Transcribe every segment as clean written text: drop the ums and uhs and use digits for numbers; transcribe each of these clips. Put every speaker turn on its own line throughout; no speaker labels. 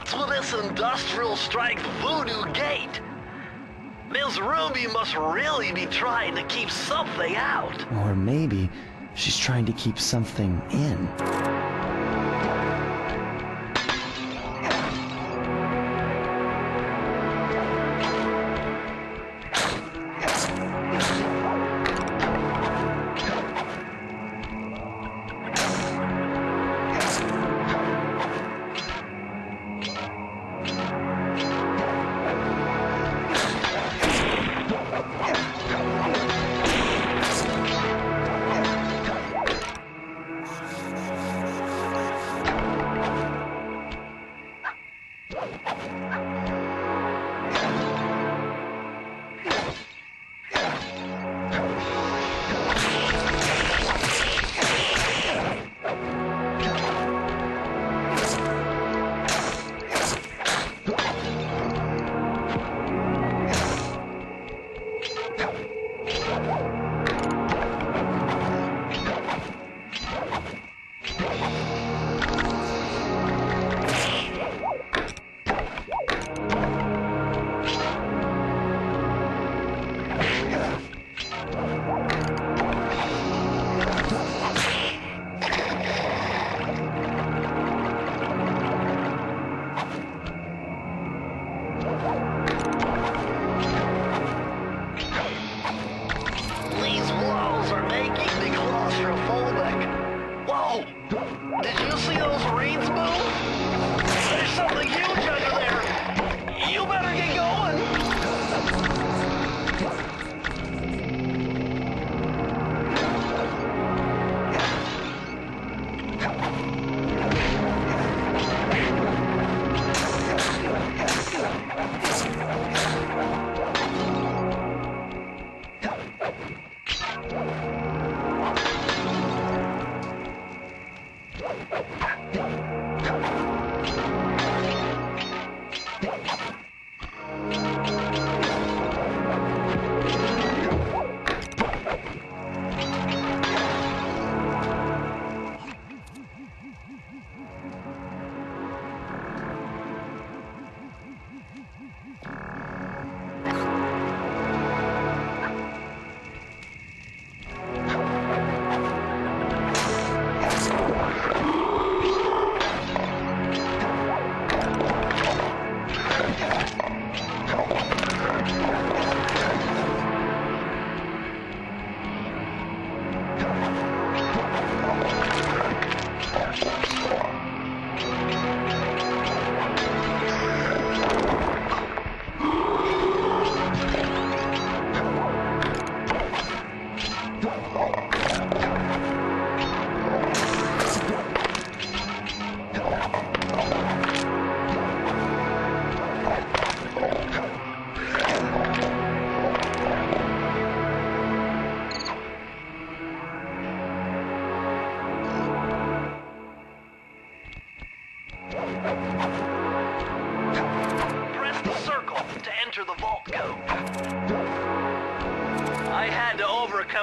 What's with this industrial strength voodoo gate? Miss Ruby must really be trying to keep something out.
Or maybe she's trying to keep something in.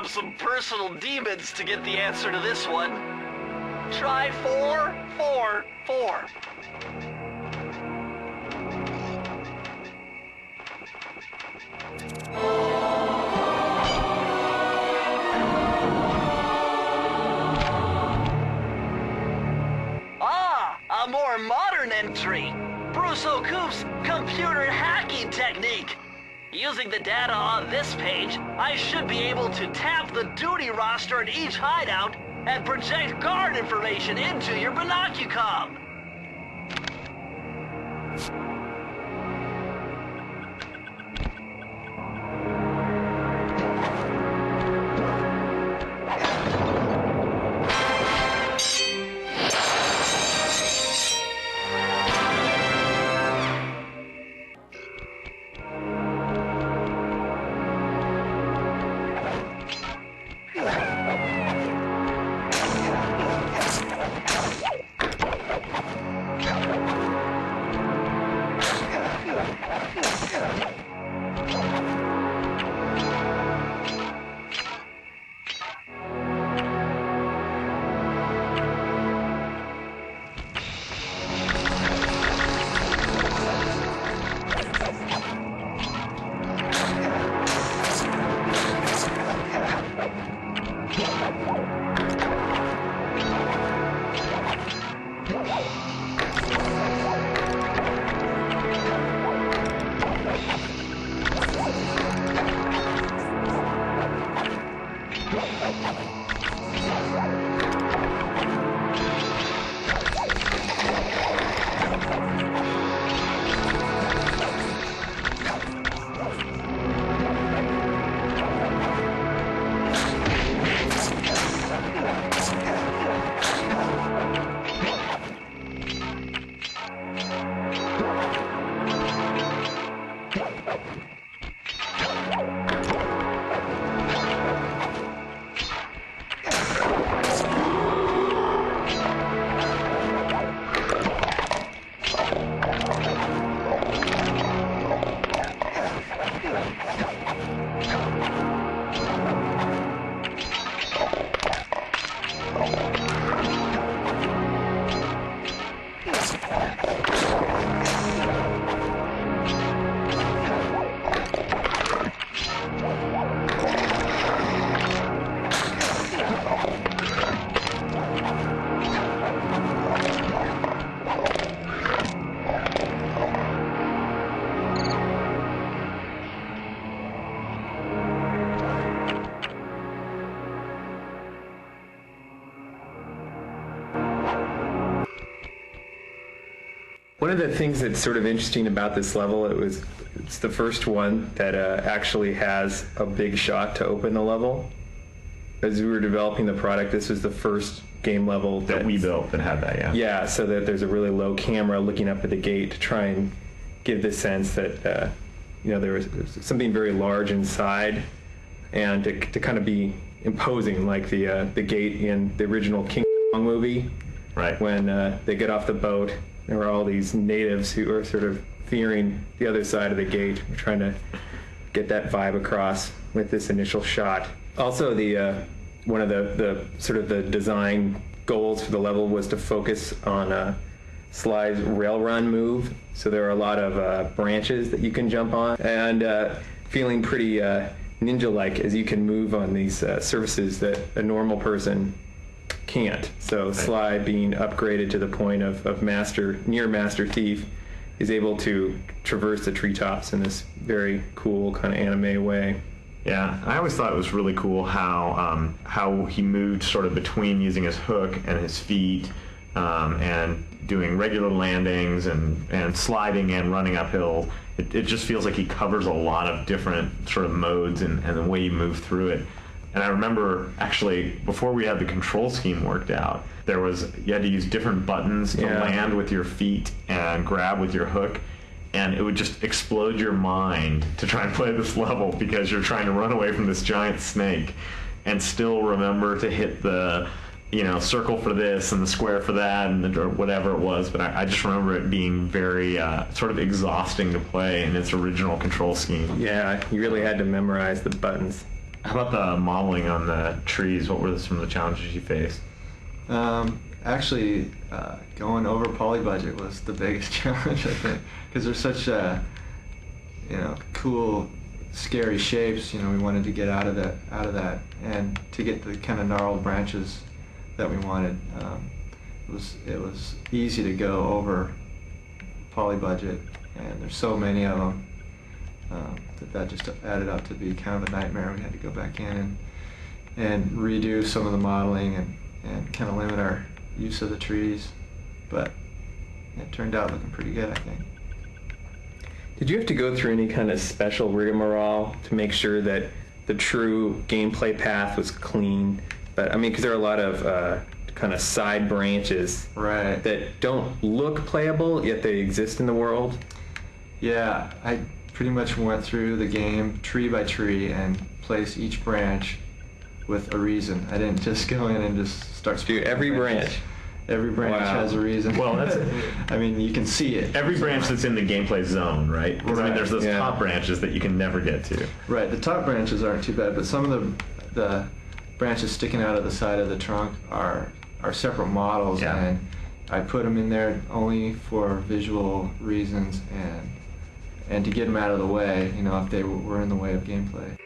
Some personal demons to get the answer to this one. Try 4, 4, 4. Ah, a more modern entry. Bruce O'Coop's computer hacking technique. Using the data on this page, I should be able to tap the duty roster in each hideout and project guard information into your binocucom.
One of the things that's sort of interesting about this level, it's the first one that actually has a big shot to open the level. As we were developing the product, this was the first game level
that we built that had that, yeah.
Yeah, so that there's a really low camera looking up at the gate to try and give the sense that there was something very large inside, and to kind of be imposing, like the gate in the original King Kong movie.
Right.
When they get off the boat, there were all these natives who are sort of fearing the other side of the gate. We're trying to get that vibe across with this initial shot. Also, one of the sort of the design goals for the level was to focus on Sly's rail run move. So there are a lot of branches that you can jump on, and feeling pretty ninja-like as you can move on these surfaces that a normal person can't. So Sly, being upgraded to the point of near master thief, is able to traverse the treetops in this very cool kind of anime way.
Yeah, I always thought it was really cool how he moved sort of between using his hook and his feet, and doing regular landings and sliding and running uphill. It just feels like he covers a lot of different sort of modes and the way you move through it. And I remember, actually, before we had the control scheme worked out, you had to use different buttons to land with your feet and grab with your hook, and it would just explode your mind to try and play this level because you're trying to run away from this giant snake and still remember to hit the circle for this and the square for that or whatever it was. But I just remember it being very sort of exhausting to play in its original control scheme.
Yeah, you really had to memorize the buttons.
How about the modeling on the trees? What were some of the challenges you faced?
Actually, going over poly budget was the biggest challenge, I think, because they're such cool, scary shapes. We wanted to get out of that, and to get the kind of gnarled branches that we wanted. It was easy to go over poly budget, and there's so many of them. That just added up to be kind of a nightmare. We had to go back in and redo some of the modeling and kind of limit our use of the trees, but it turned out looking pretty good, I think.
Did you have to go through any kind of special rigmarole to make sure that the true gameplay path was clean? But I mean, because there are a lot of kind of side branches that don't look playable, yet they exist in the world.
Yeah, I pretty much went through the game tree by tree and placed each branch with a reason. I didn't just go in and just start
do every branch.
Every branch has a reason.
Well, that's
I mean, you can see it.
Every branch that's in the gameplay zone, right? Because I mean, there's those top branches that you can never get to.
Right. The top branches aren't too bad, but some of the branches sticking out of the side of the trunk are separate models, and I put them in there only for visual reasons and to get them out of the way, if they were in the way of gameplay.